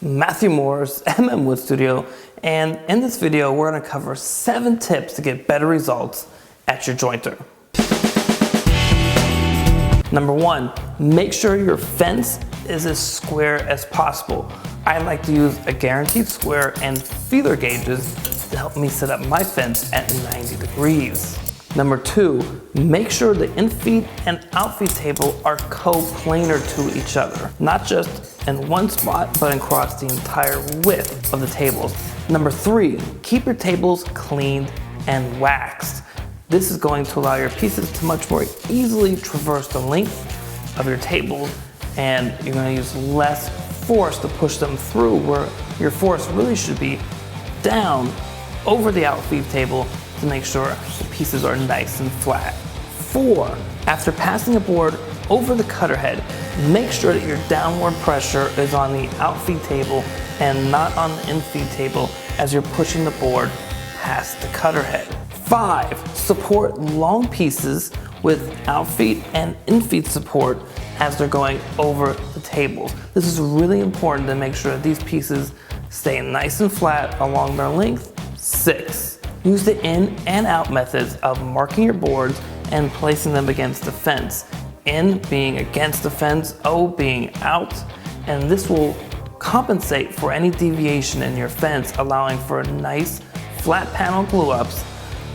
Matthew Moore's MM Studio, and in this video we're going to cover 7 tips to get better results at your jointer. Number 1, make sure your fence is as square as possible. I like to use a guaranteed square and feeler gauges to help me set up my fence at 90 degrees. Number 2, make sure the infeed and outfeed table are co-planar to each other, not just in one spot, but across the entire width of the tables. Number 3, keep your tables cleaned and waxed. This is going to allow your pieces to much more easily traverse the length of your table, and you're going to use less force to push them through, where your force really should be down over the outfeed table to make sure the pieces are nice and flat. 4, after passing a board over the cutter head, make sure that your downward pressure is on the outfeed table and not on the infeed table as you're pushing the board past the cutter head. 5, support long pieces with outfeed and infeed support as they're going over the tables. This is really important to make sure that these pieces stay nice and flat along their length. 6, use the in and out methods of marking your boards and placing them against the fence. In being against the fence, O being out, and this will compensate for any deviation in your fence, allowing for nice flat panel glue ups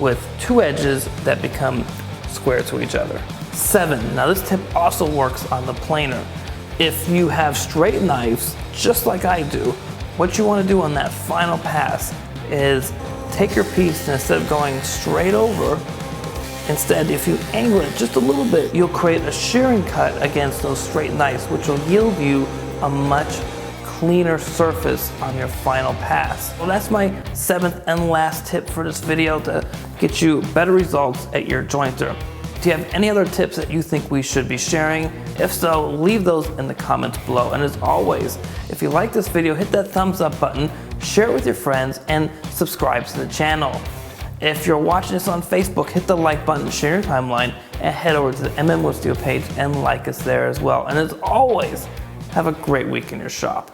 with 2 edges that become square to each other. 7, now this tip also works on the planer. If you have straight knives, just like I do, what you want to do on that final pass is take your piece, and instead of going straight over, instead if you angle it just a little bit, you'll create a shearing cut against those straight knives, which will yield you a much cleaner surface on your final pass. Well, that's my 7th and last tip for this video to get you better results at your jointer. Do you have any other tips that you think we should be sharing? If so, leave those in the comments below. And as always, if you like this video, hit that thumbs up button, share it with your friends, and subscribe to the channel. If you're watching this on Facebook, hit the like button, share your timeline, and head over to the MM Studio page and like us there as well. And as always, have a great week in your shop.